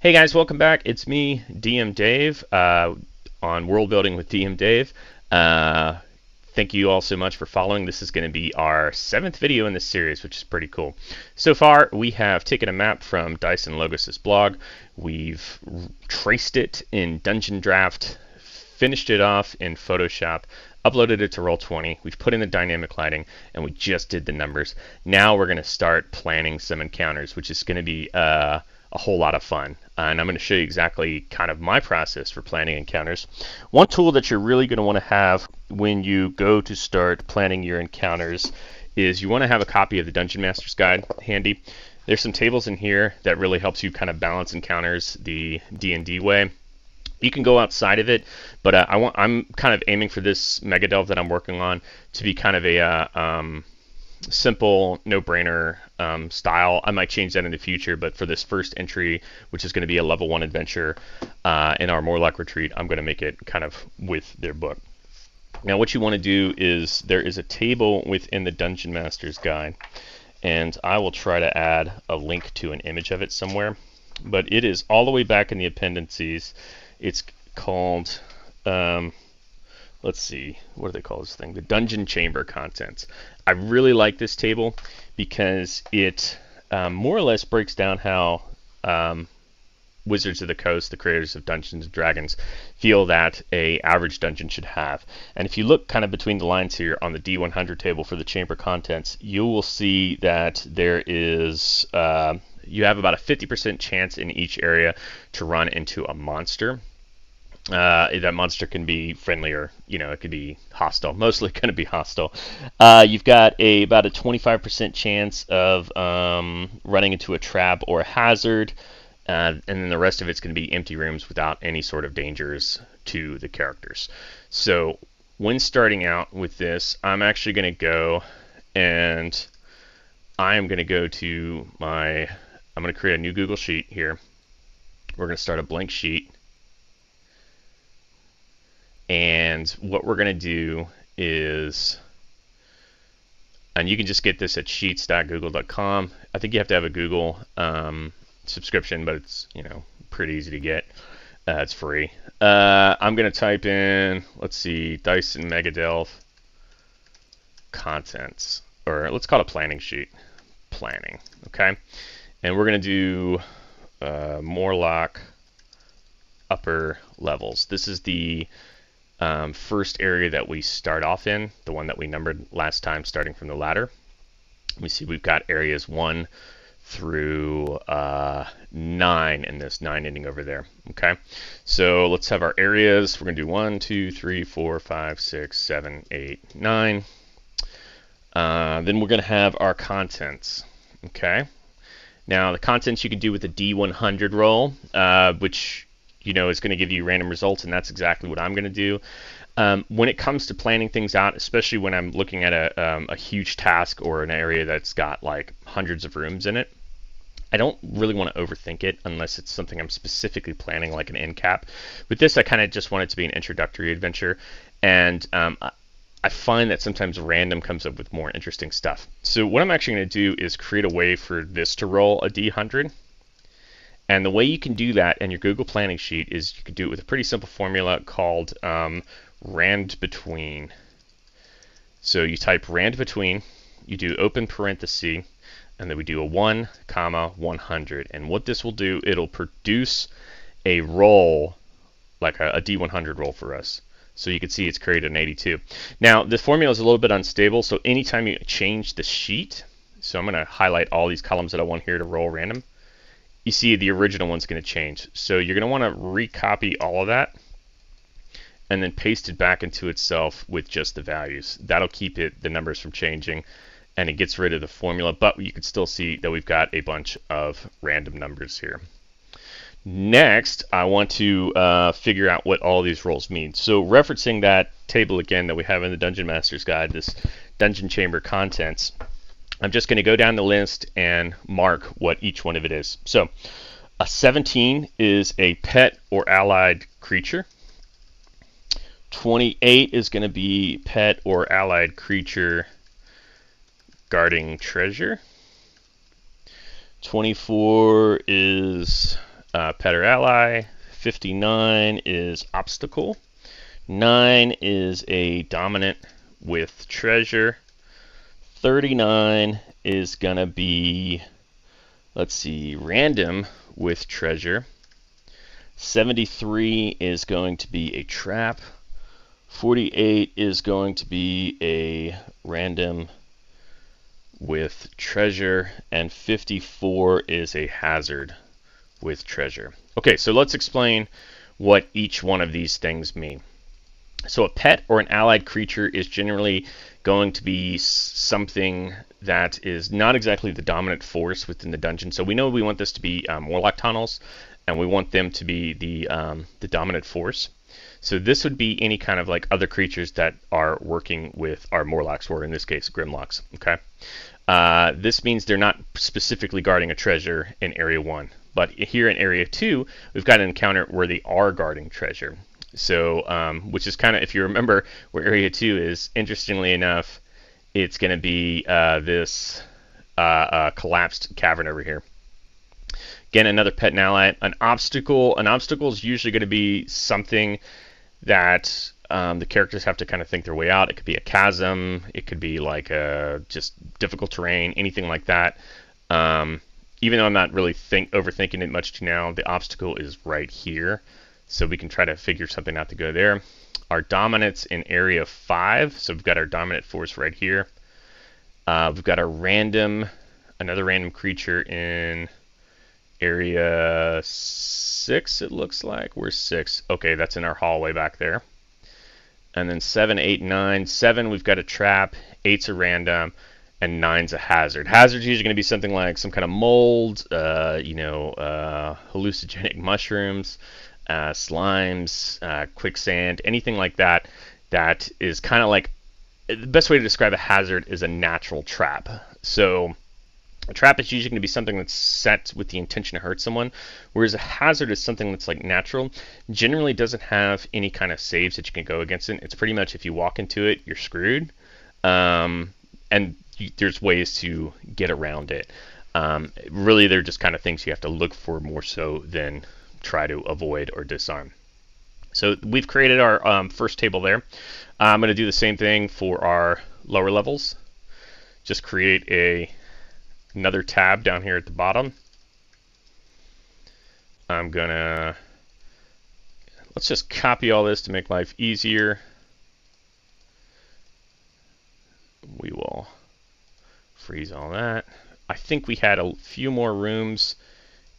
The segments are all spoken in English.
Hey guys, welcome back. It's me, DMDave, on Worldbuilding with DMDave. Uh, Thank you all so much for following. This is going to be our 7th video in this series, which is pretty cool. So far, we have taken a map from Dyson Logos' blog. We've traced it in Dungeon Draft, finished it off in Photoshop, uploaded it to Roll20. We've put in the dynamic lighting, and we just did the numbers. Now we're going to start planning some encounters, which is going to be a whole lot of fun. And I'm going to show you exactly kind of my process for planning encounters. One tool that you're really going to want to have when you go to start planning your encounters is you want to have a copy of the Dungeon Master's Guide handy. There's some tables in here that really helps you kind of balance encounters the D&D way. You can go outside of it, but I'm kind of aiming for this mega delve that I'm working on to be kind of a simple, no-brainer style. I might change that in the future, but for this first entry, which is going to be a level 1 adventure in our Morlock retreat, I'm going to make it kind of with their book. Now, what you want to do is there is a table within the Dungeon Master's Guide, and I will try to add a link to an image of it somewhere, but it is all the way back in the appendices. It's called, let's see, what do they call this thing? The Dungeon Chamber Contents. I really like this table because it more or less breaks down how Wizards of the Coast, the creators of Dungeons and Dragons, feel that a average dungeon should have. And if you look kind of between the lines here on the D100 table for the chamber contents, you will see that there is you have about a 50% chance in each area to run into a monster. That monster can be friendly or, it could be hostile. Mostly going to be hostile. You've got about a 25% chance of running into a trap or a hazard. And then the rest of it's going to be empty rooms without any sort of dangers to the characters. So when starting out with this, I'm actually going to go and I'm going to go to I'm going to create a new Google Sheet here. We're going to start a blank sheet. And what we're going to do is, and you can just get this at sheets.google.com. I think you have to have a Google subscription, but it's pretty easy to get. It's free. I'm going to type in, let's see, Dyson Mega Delve contents, or let's call it a planning sheet. Planning, okay? And we're going to do Morlock upper levels. This is the first area that we start off in, the one that we numbered last time, starting from the ladder. We see we've got areas 1 through 9, and this 9 ending over there. Okay, so let's have our areas. We're going to do 1, 2, 3, 4, 5, 6, 7, 8, 9. Then we're going to have our contents. Okay, now the contents you can do with the D100 roll, which is going to give you random results, and that's exactly what I'm going to do. When it comes to planning things out, especially when I'm looking at a huge task or an area that's got like hundreds of rooms in it, I don't really want to overthink it unless it's something I'm specifically planning, like an end cap. With this, I kind of just want it to be an introductory adventure, and I find that sometimes random comes up with more interesting stuff. So what I'm actually going to do is create a way for this to roll a D100. And the way you can do that in your Google Planning Sheet is you can do it with a pretty simple formula called rand between. So you type rand between, you do open parenthesis, and then we do a 1, 100. And what this will do, it'll produce a roll, like a D100 roll for us. So you can see it's created an 82. Now, the formula is a little bit unstable, so anytime you change the sheet, so I'm going to highlight all these columns that I want here to roll random, you see the original one's going to change. So you're going to want to recopy all of that and then paste it back into itself with just the values. That'll keep the numbers from changing, and it gets rid of the formula, but you can still see that we've got a bunch of random numbers here. Next, I want to figure out what all these rolls mean. So referencing that table again that we have in the Dungeon Master's Guide, this Dungeon Chamber Contents, I'm just going to go down the list and mark what each one of it is. So a 17 is a pet or allied creature. 28 is going to be pet or allied creature guarding treasure. 24 is pet or ally. 59 is obstacle. 9 is a dominant with treasure. 39 is going to be, let's see, random with treasure. 73 is going to be a trap. 48 is going to be a random with treasure. And 54 is a hazard with treasure. Okay, so let's explain what each one of these things mean. So a pet or an allied creature is generally going to be something that is not exactly the dominant force within the dungeon. So we know we want this to be Warlock tunnels, and we want them to be the dominant force. So this would be any kind of like other creatures that are working with our Morlocks, or in this case, Grimlocks. Okay, this means they're not specifically guarding a treasure in Area 1. But here in Area 2, we've got an encounter where they are guarding treasure. So, which is kind of, if you remember where Area 2 is, interestingly enough, it's going to be this collapsed cavern over here. Again, another pet and ally. An obstacle is usually going to be something that the characters have to kind of think their way out. It could be a chasm. It could be like just difficult terrain, anything like that. Even though I'm not really overthinking it much now, the obstacle is right here. So we can try to figure something out to go there. Our dominance in Area 5. So we've got our dominant force right here. We've got our another random creature in Area 6, it looks like. Where's 6? Okay, that's in our hallway back there. And then 7, 8, 9. 7, we've got a trap. 8's a random. And 9's a hazard. Hazard's usually going to be something like some kind of mold, hallucinogenic mushrooms, slimes, quicksand, anything like that. That is kind of like, the best way to describe a hazard is a natural trap. So a trap is usually going to be something that's set with the intention to hurt someone, whereas a hazard is something that's like natural. Generally doesn't have any kind of saves that you can go against it. It's pretty much if you walk into it, you're screwed. And there's ways to get around it. Really, they're just kind of things you have to look for more so than try to avoid or disarm. So we've created our first table there. I'm going to do the same thing for our lower levels. Just create another tab down here at the bottom. Let's just copy all this to make life easier. We will freeze all that. I think we had a few more rooms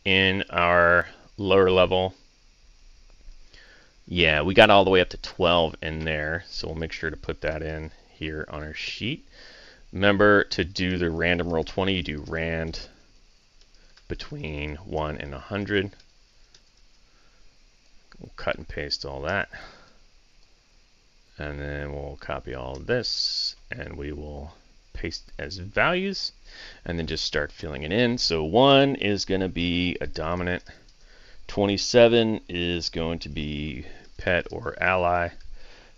in our lower level. Yeah, we got all the way up to 12 in there, so we'll make sure to put that in here on our sheet. Remember to do the random roll 20, you do rand between 1 and 100. We'll cut and paste all that. And then we'll copy all of this, and we will paste as values, and then just start filling it in. So 1 is going to be a dominant. 27 is going to be pet or ally.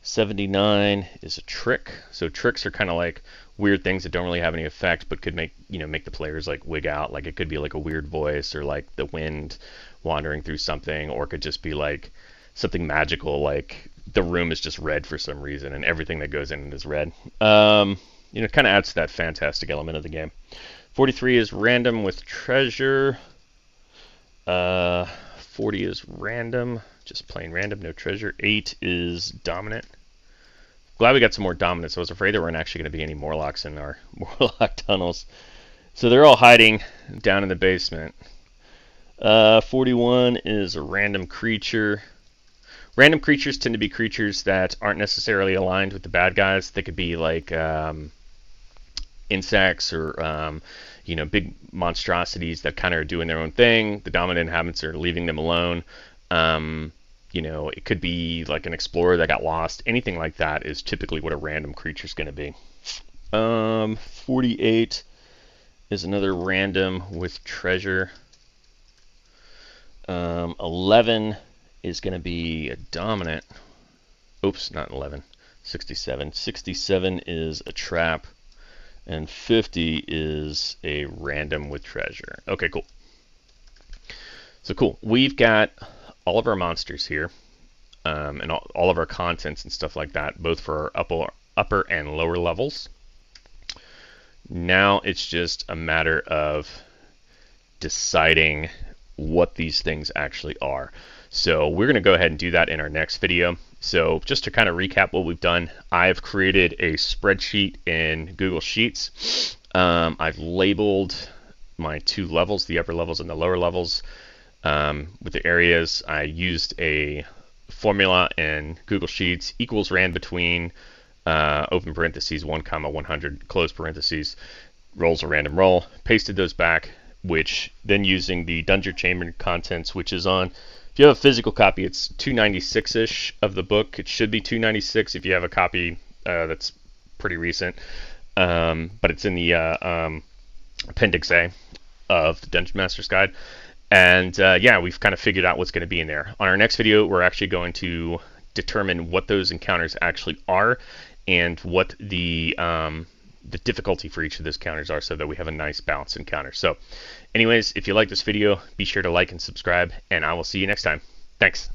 79 is a trick. So tricks are kind of like weird things that don't really have any effect, but could make the players like wig out. Like it could be like a weird voice, or like the wind wandering through something, or it could just be like something magical, like the room is just red for some reason, and everything that goes in it is red. It kind of adds to that fantastic element of the game. 43 is random with treasure. 40 is random, just plain random, no treasure. 8 is dominant. Glad we got some more dominance. I was afraid there weren't actually going to be any Morlocks in our Morlock tunnels. So they're all hiding down in the basement. 41 is a random creature. Random creatures tend to be creatures that aren't necessarily aligned with the bad guys. They could be like insects or big monstrosities that kind of are doing their own thing. The dominant inhabitants are leaving them alone. It could be like an explorer that got lost. Anything like that is typically what a random creature is going to be. 48 is another random with treasure. 11 is going to be a dominant. Oops, not 11. 67. 67 is a trap. And 50 is a random with treasure. Okay, cool. So cool. We've got all of our monsters here, and all of our contents and stuff like that, both for our upper and lower levels. Now it's just a matter of deciding what these things actually are. So we're going to go ahead and do that in our next video. So just to kind of recap what we've done, I've created a spreadsheet in Google Sheets. I've labeled my two levels, the upper levels and the lower levels. With the areas, I used a formula in Google Sheets, equals ran between open parentheses 1 comma 100 close parentheses, rolls a random roll, pasted those back, which then using the Dungeon Chamber contents, which is on, if you have a physical copy, it's 296-ish of the book. It should be 296 if you have a copy that's pretty recent, but it's in the Appendix A of the Dungeon Master's Guide. And yeah, we've kind of figured out what's going to be in there. On our next video, we're actually going to determine what those encounters actually are and what the difficulty for each of those counters are, so that we have a nice balanced encounter. So anyways, if you like this video, be sure to like and subscribe, and I will see you next time. Thanks.